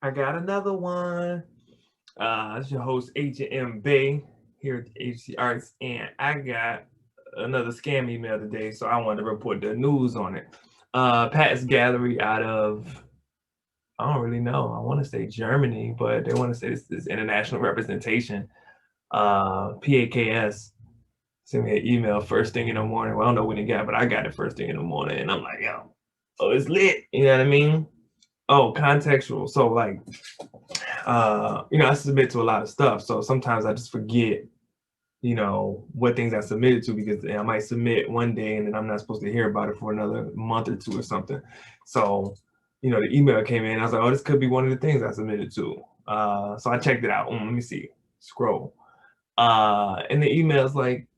I got another one. It's your host, Agent Bey, here at the Agency Arts, and I got another scam email today, so I wanted to report the news on it. PAKS Gallery out of, I don't really know, I want to say Germany, but they want to say this international representation. PAKS sent me an email first thing in the morning. Well, I don't know when it got, but I got it first thing in the morning, and I'm like, yo, oh, it's lit. You know what I mean? Oh, contextual. So like, I submit to a lot of stuff. So sometimes I just forget, what things I submitted to because I might submit one day and then I'm not supposed to hear about it for another month or two or something. So, the email came in. I was like, oh, this could be one of the things I submitted to. So I checked it out. Let me see. Scroll. And the email is like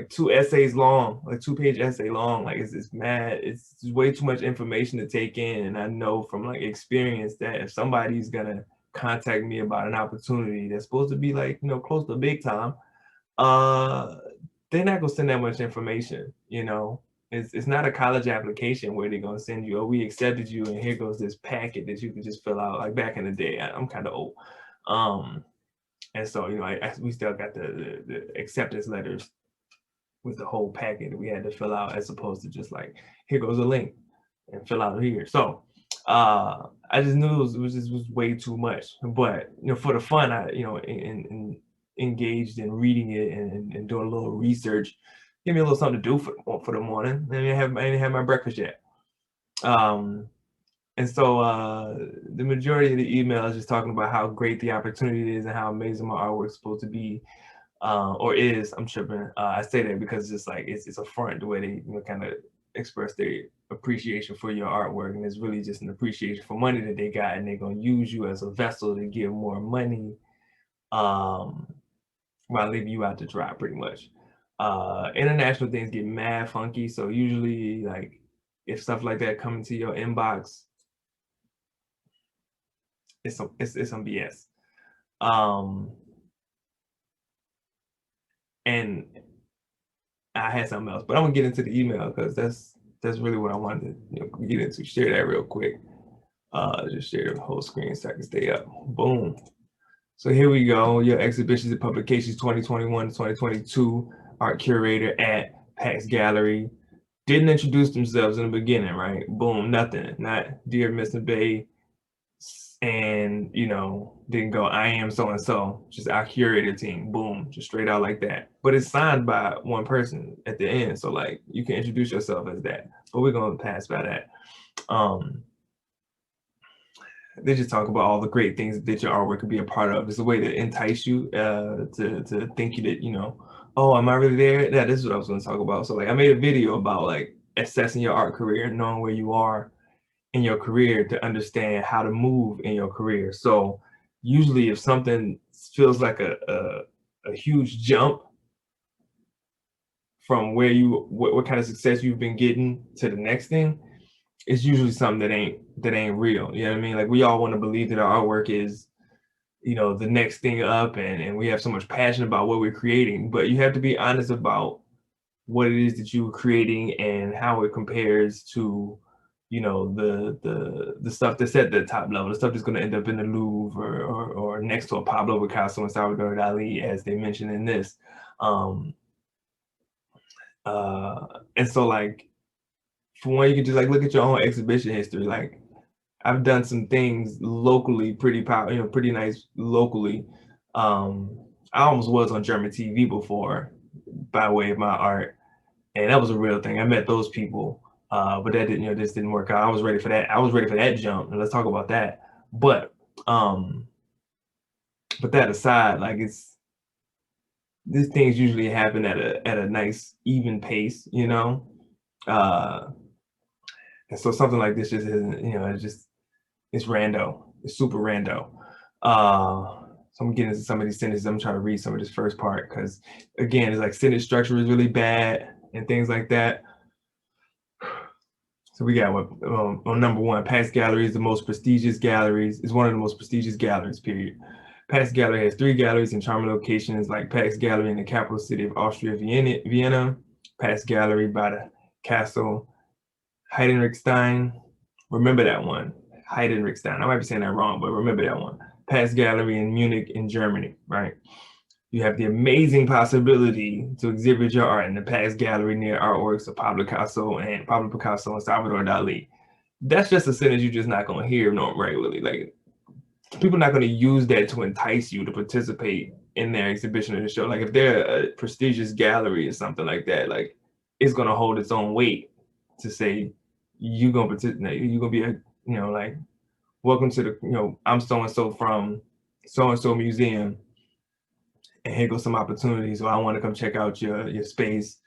2 essays long, like 2-page essay long. Like it's mad. It's way too much information to take in. And I know from like experience that if somebody's gonna contact me about an opportunity that's supposed to be like, close to big time, uh, they're not gonna send that much information. It's not a college application where they're gonna send you, oh, we accepted you and here goes this packet that you can just fill out. Like back in the day, I'm kind of old. And so, we still got the acceptance letters with the whole packet that we had to fill out as opposed to just like, here goes a link and fill out here. So I just knew it was way too much. But for the fun, I in engaged in reading it and doing a little research. Give me a little something to do for the morning. I didn't have my breakfast yet. And so the majority of the email is just talking about how great the opportunity is and how amazing my artwork is supposed to be. Or is, I'm tripping. I say that because it's like it's a front the way they kind of express their appreciation for your artwork, and it's really just an appreciation for money that they got, and they're gonna use you as a vessel to give more money, while leaving you out to dry, pretty much. International things get mad funky, so usually like if stuff like that come into your inbox, it's some BS. And I had something else, but I'm gonna get into the email because that's really what I wanted to get into. Share that real quick. Just share the whole screen so I can stay up. Boom. So here we go. Your exhibitions and publications 2021 to 2022 art curator at PAKS Gallery. Didn't introduce themselves in the beginning, right? Boom, nothing. Not dear Mr. Bey, and didn't go, I am so and so, just our curator team. Boom, just straight out like that. But it's signed by one person at the end, so like you can introduce yourself as that, but we're gonna pass by that. They just talk about all the great things that your artwork could be a part of. It's a way to entice you to think that oh, am I really there? Yeah, this is what I was going to talk about. So like I made a video about like assessing your art career, knowing where you are in your career to understand how to move in your career. So usually if something feels like a huge jump from where what kind of success you've been getting to the next thing, it's usually something that ain't real. You know what I mean? Like we all want to believe that our artwork is, the next thing up and we have so much passion about what we're creating, but you have to be honest about what it is that you're creating and how it compares to the stuff that's at the top level, the stuff that's going to end up in the Louvre or next to a Pablo Picasso and Salvador Dali, as they mentioned in this. And so like, for one, you can just like look at your own exhibition history. Like I've done some things locally, pretty nice locally. I almost was on German TV before by way of my art, and that was a real thing. I met those people, but that didn't, this didn't work out. I was ready for that. I was ready for that jump, and let's talk about that. But that aside, like these things usually happen at a nice even pace, and so something like this just isn't, it's rando. It's super rando. So I'm getting into some of these sentences. I'm trying to read some of this first part because, again, it's like sentence structure is really bad and things like that. So we got on number one, PAKS Gallery is the most prestigious galleries. It's one of the most prestigious galleries, period. PAKS Gallery has 3 galleries in charming locations like PAKS Gallery in the capital city of Austria, Vienna, PAKS Gallery by the Castle Heidenreichstein. Remember that one. Heidenreichstein. I might be saying that wrong, but remember that one. PAKS Gallery in Munich in Germany, right? You have the amazing possibility to exhibit your art in the PAKS Gallery near artworks of Pablo Picasso and Salvador Dali. That's just a sentence you're just not going to hear regularly. Like, people are not going to use that to entice you to participate in their exhibition or the show. Like, if they're a prestigious gallery or something like that, like, it's going to hold its own weight to say you're going to participate. You're going to be a, you know, like, welcome to the, you know, I'm so-and-so from so-and-so museum, and here goes some opportunities. So I want to come check out your space,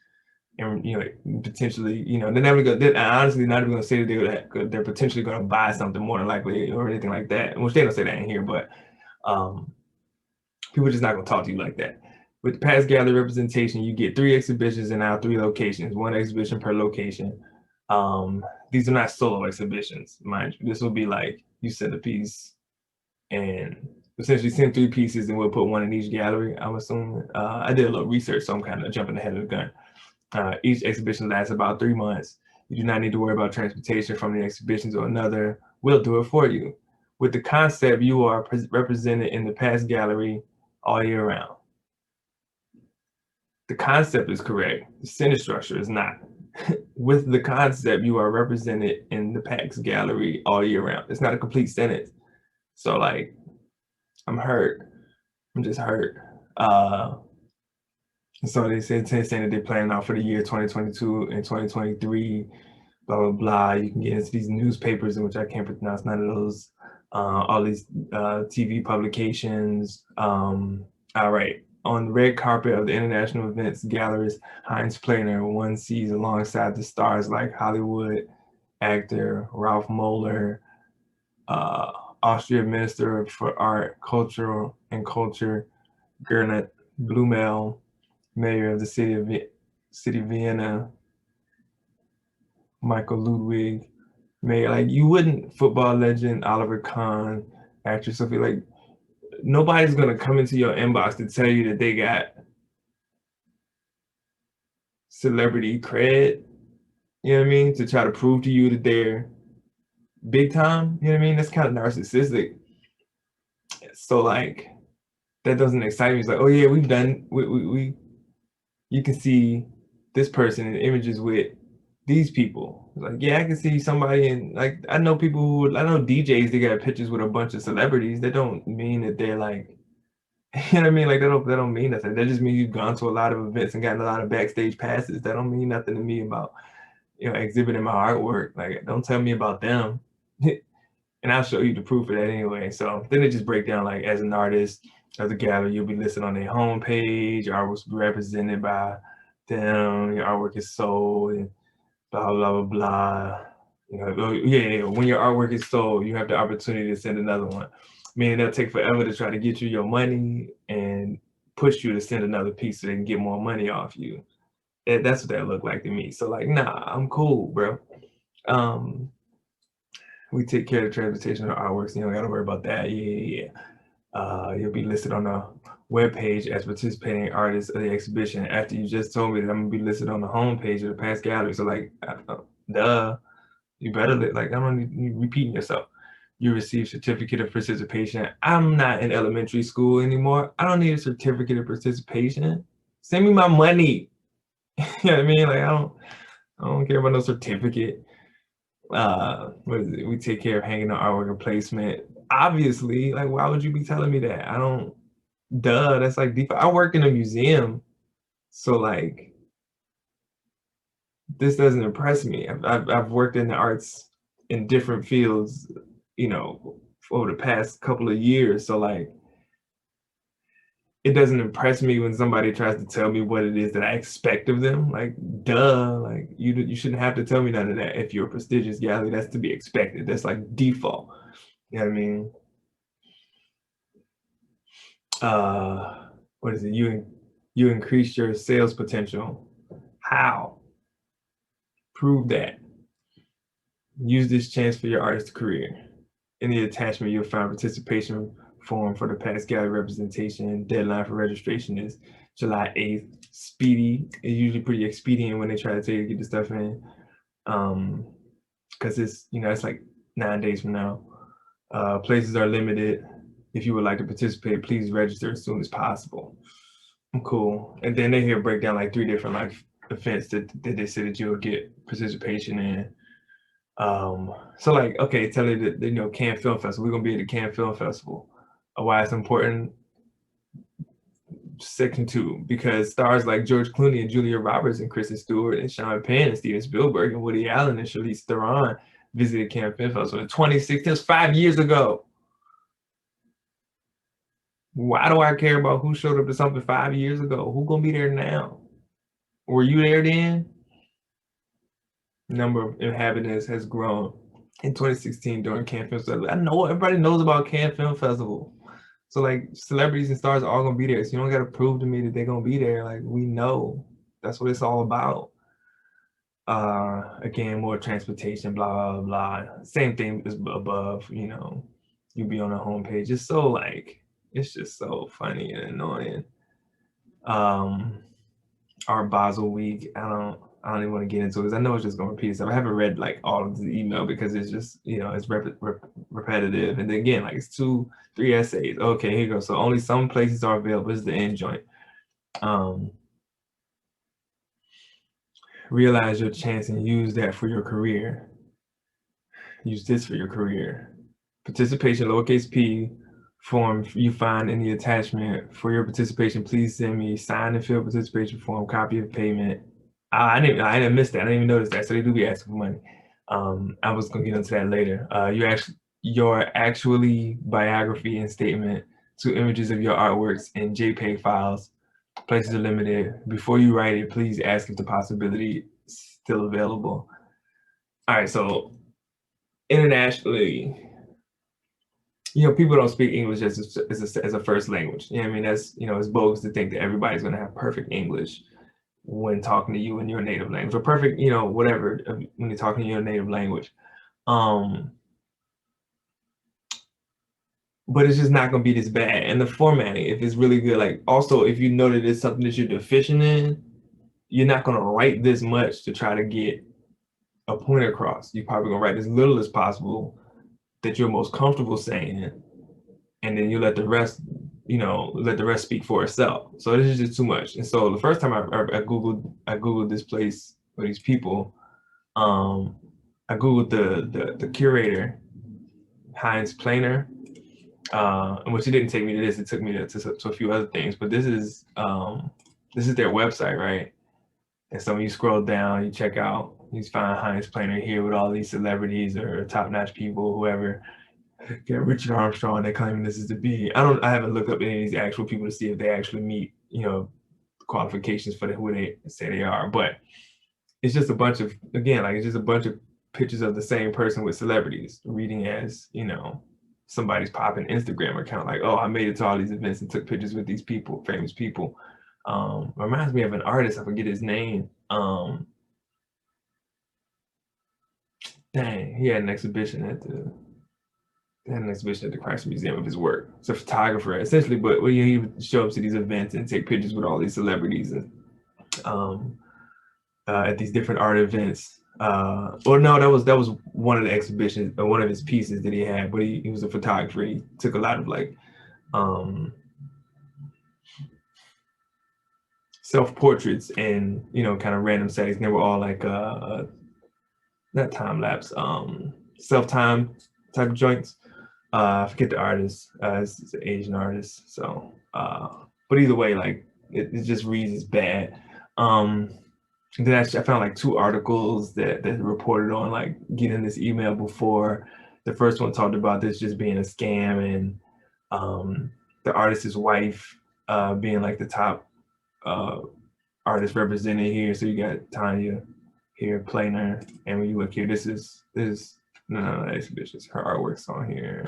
and, you know, potentially, you know, they're never going to, honestly not even going to say that they're potentially going to buy something more than likely or anything like that. Which they don't say that in here, but people are just not going to talk to you like that. With PAKS Gallery representation, you get 3 exhibitions in our 3 locations, 1 exhibition per location. These are not solo exhibitions, mind you. This will be like, you send a piece and essentially send 3 pieces and we'll put 1 in each gallery, I'm assuming. I did a little research, so I'm kind of jumping ahead of the gun. Each exhibition lasts about 3 months. You do not need to worry about transportation from the exhibition to another. We'll do it for you. With the concept, you are represented in the PAKS Gallery all year round. The concept is correct. The sentence structure is not. With the concept, you are represented in the PAKS Gallery all year round. It's not a complete sentence. So, like, I'm hurt. I'm just hurt. So they said saying that they're planning out for the year 2022 and 2023, blah, blah, blah. You can get into these newspapers in which I can't pronounce none of those, all these TV publications. All right. On the red carpet of the international events galleries, Heinz Planer, one sees alongside the stars like Hollywood actor Ralph Moeller, Austrian Minister for Art, Culture, Gernot Blumel, Mayor of the city of Vienna, Michael Ludwig, Mayor. Like, you wouldn't, football legend Oliver Kahn, actress Sophie, like, nobody's gonna come into your inbox to tell you that they got celebrity cred, you know what I mean? To try to prove to you that they're big time, you know what I mean? That's kind of narcissistic. So, like, that doesn't excite me. It's like, oh yeah, we you can see this person in images with these people. Like, yeah, I can see somebody in, like, I know DJs, they got pictures with a bunch of celebrities. That don't mean that they're like, you know what I mean? Like, that don't mean nothing. That just means you've gone to a lot of events and gotten a lot of backstage passes. That don't mean nothing to me about, you know, exhibiting my artwork. Like, don't tell me about them. And I'll show you the proof of that anyway. So then they just break down, like, as an artist of the gallery, you'll be listed on their homepage. Your artwork's represented by them. Your artwork is sold, and blah, blah, blah, blah. You know, yeah, when your artwork is sold, you have the opportunity to send another one. Meaning they'll take forever to try to get you your money and push you to send another piece so they can get more money off you. That's what that looked like to me. So, like, nah, I'm cool, bro. We take care of the transportation of artworks. You don't got to worry about that. Yeah. You'll be listed on the webpage as participating artist of the exhibition. After you just told me that I'm gonna be listed on the homepage of the PAKS Gallery. So, like, duh, you better, like, I don't need you repeating yourself. You receive certificate of participation. I'm not in elementary school anymore. I don't need a certificate of participation. Send me my money. You know what I mean? Like, I don't care about no certificate. What is it? We take care of hanging the artwork and placement. Obviously, like, why would you be telling me that? I don't, duh, that's like deep. I work in a museum, so, like, this doesn't impress me. I've worked in the arts in different fields, you know, over the past couple of years. So, like, it doesn't impress me when somebody tries to tell me what it is that I expect of them. Like, duh, like, you shouldn't have to tell me none of that. If you're a prestigious gallery, that's to be expected. That's like default. You know what I mean? What is it? You increase your sales potential. How? Prove that. Use this chance for your artist career. In the attachment, you'll find participation form for the PAKS Gallery representation. Deadline for registration is July 8th. Speedy. It's usually pretty expedient when they try to tell you to get the stuff in. Because it's, you know, it's like 9 days from now. Places are limited. If you would like to participate, please register as soon as possible. Cool. And then they here break down like 3 different like events that they say that you'll get participation in. So like, okay, tell you that, you know, Cannes Film Festival, we're gonna be at the Cannes Film Festival. Why it's important? Section 2, because stars like George Clooney and Julia Roberts and Kristen Stewart and Sean Penn and Steven Spielberg and Woody Allen and Charlize Theron visited Cannes Film Festival in 2016. That's 5 years ago. Why do I care about who showed up to something 5 years ago? Who gonna be there now? Were you there then? Number of inhabitants has grown in 2016 during Cannes Film Festival. I know everybody knows about Cannes Film Festival. So like celebrities and stars are all gonna be there. So you don't gotta prove to me that they're gonna be there. Like we know that's what it's all about. Again, more transportation, blah, blah, blah. Same thing as above, you know, you be on the homepage. It's so like, it's just so funny and annoying. Our Basel week, I don't even want to get into it because I know it's just gonna repeat itself. I haven't read like all of the email because it's just, you know, it's repetitive. And then again, like it's 2-3 essays. Okay, here you go. So only some places are available. This is the end joint. Realize your chance and use that for your career. Use this for your career. Participation, lowercase p, form you find in the attachment. For your participation, please send me signed and filled participation form, copy of payment. I didn't miss that. I didn't even notice that. So they do be asking for money. I was gonna get into that later. Your actually biography and statement, 2 images of your artworks in JPEG files. Places are limited. Before you write it, please ask if the possibility is still available. All right, so internationally, you know, people don't speak English as a first language. You know what I mean? That's, you know, it's bogus to think that everybody's gonna have perfect English when talking to you in your native language, or perfect, you know, whatever, when you're talking in your native language. But it's just not gonna be this bad. And the formatting, if it's really good, like also if you know that it's something that you're deficient in, you're not gonna write this much to try to get a point across. You're probably gonna write as little as possible that you're most comfortable saying, and then you let the rest, you know, let the rest speak for itself. So this is just too much. And so the first time I googled this place or these people, I googled the curator, Heinz Planer. And which it didn't take me to this, it took me to a few other things, but this is their website, right? And so when you scroll down, you check out, you find Heinz Planer here with all these celebrities or top-notch people, whoever. Get Richard Armstrong, they're claiming this is the B. I haven't looked up any of these actual people to see if they actually meet, you know, qualifications for who they say they are. But it's just a bunch of, again, like it's just a bunch of pictures of the same person with celebrities, reading as, you know, somebody's popping Instagram account, like, oh, I made it to all these events and took pictures with these people, famous people. Reminds me of an artist, I forget his name. Dang, he had an exhibition at the Christ Museum of his work. It's a photographer, essentially, but he would show up to these events and take pictures with all these celebrities and at these different art events. Or no, that was one of the exhibitions, or one of his pieces that he had, but he was a photographer. He took a lot of like self-portraits and, you know, kind of random settings. They were all like not time lapse, self-time type of joints. I forget the artist. It's an Asian artist. So, but either way, like it just reads as bad. Then I found like 2 articles that reported on like getting this email before. The first one talked about this just being a scam, and the artist's wife being like the top artist represented here. So you got Tanya here, Planer, and when you look here, this is no, exhibitions. Her artwork's on here.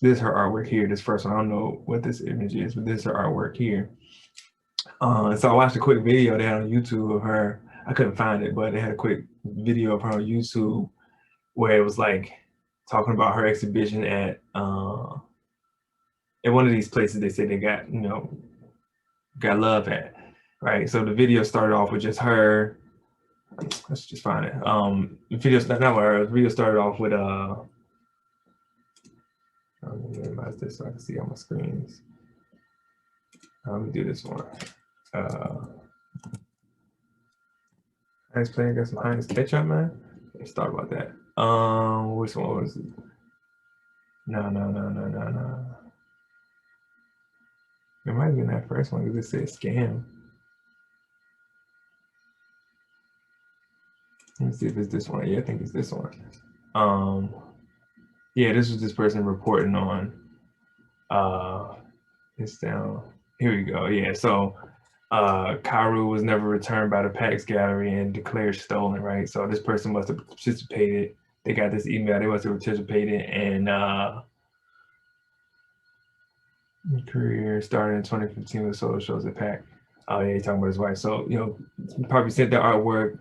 This is her artwork here. This first one, I don't know what this image is, but this is her artwork here. So I watched a quick video they had on YouTube of her. I couldn't find it, but they had a quick video of her on YouTube where it was like talking about her exhibition at one of these places they say they got, you know, got love at, right? So the video started off with just her. Let's just find it. The video, not with her. The video started off with I'm gonna minimize this so I can see on my screens. Let me do this one. Nice player got some Heinz ketchup, man. Let's talk about that. Which one was it? No. It might have been that first one because it said scam. Let me see if it's this one. Yeah, I think it's this one. Yeah, this was this person reporting on. It's down. Here we go. Yeah, so Karu was never returned by the PAKS gallery and declared stolen, right? So this person must have participated. They got this email, they must have participated, and career started in 2015 with solo shows at PAK. Oh yeah, he's talking about his wife. So, you know, probably sent the artwork,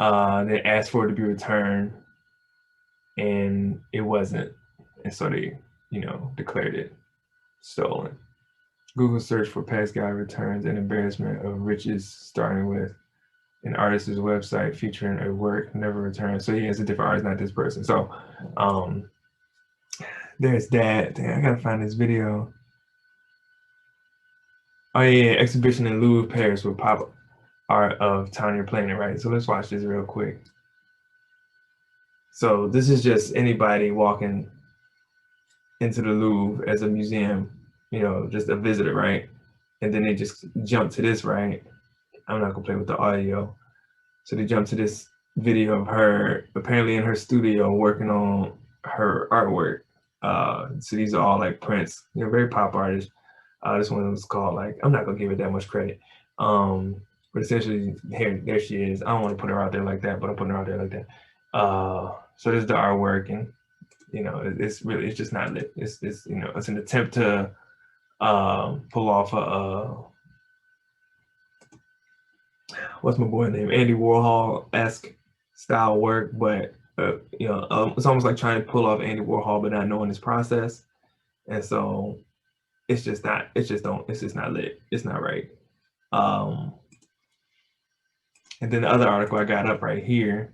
they asked for it to be returned, and it wasn't. And so they, you know, declared it stolen. Google search for PAKS gallery returns and embarrassment of riches, starting with an artist's website featuring a work never returned. So yeah, it's a different artist, not this person. So there's that. Damn, I gotta find this video. Oh yeah, exhibition in Louvre, Paris with pop art of Tanya playing it, right? So let's watch this real quick. So this is just anybody walking into the Louvre as a museum, you know, just a visitor, right? And then they just jump to this, right? I'm not gonna play with the audio. So they jump to this video of her apparently in her studio working on her artwork. So these are all like prints, you know, very pop artists. This one was called, like, I'm not gonna give it that much credit. But essentially there she is. I don't want to put her out there like that, but I'm putting her out there like that. So this is the artwork, and you know, it's just not lit. It's you know, it's an attempt to pull off a what's my boy name? Andy Warhol-esque style work, but you know, it's almost like trying to pull off Andy Warhol but not knowing his process. And so it's just not lit. It's not right. And then the other article I got up right here,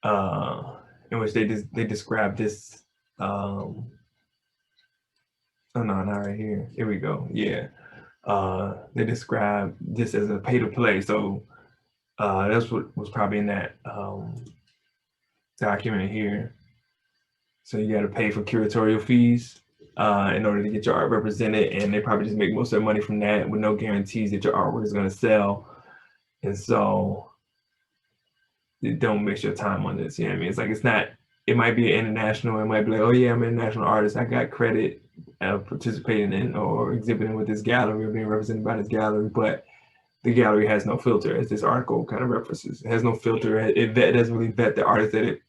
in which they describe this. Oh no, not right here. Here we go. Yeah. They describe this as a pay to play. So that's what was probably in that document here. So you got to pay for curatorial fees in order to get your art represented, and they probably just make most of their money from that with no guarantees that your artwork is going to sell. And so don't waste your time on this. You know what I mean? It's like, it's not, it might be international. It might be like, oh yeah, I'm an international artist. I got credit participating in or exhibiting with this gallery or being represented by this gallery, but the gallery has no filter, as this article kind of references. It has no filter. It doesn't really vet the artist that it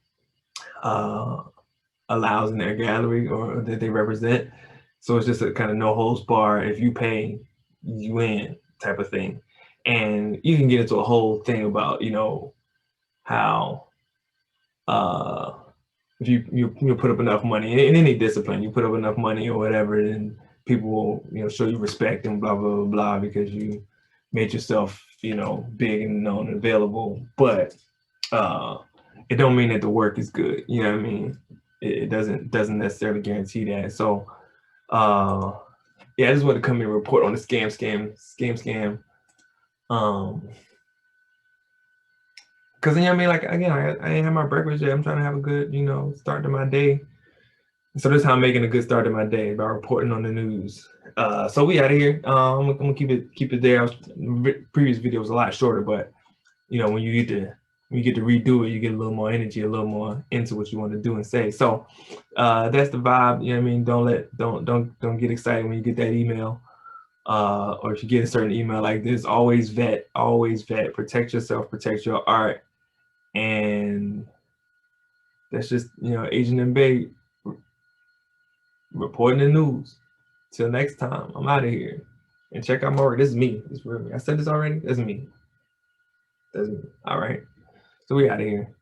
allows in their gallery or that they represent. So it's just a kind of no holds bar. If you pay, you win type of thing. And you can get into a whole thing about, you know, how if you put up enough money in any discipline, you put up enough money or whatever, then people will, you know, show you respect and blah blah blah because you made yourself, you know, big and known and available. But it don't mean that the work is good. You know what I mean? It doesn't necessarily guarantee that. So yeah, I just want to come in and report on the scam. Because, you know what I mean? Like, again, I ain't have my breakfast yet. I'm trying to have a good, you know, start to my day. So this is how I'm making a good start to my day, by reporting on the news. So we out of here. I'm gonna keep it there. Previous video was a lot shorter, but you know, when you get to redo it, you get a little more energy, a little more into what you want to do and say. So that's the vibe. You know what I mean? Don't get excited when you get that email. Or if you get a certain email like this, always vet, protect yourself, protect your art. And that's just, you know, Agent Mbey reporting the news. Till next time, I'm out of here. And check out my work. This is me. This is real me. I said this already. That's me. All right. So we out of here.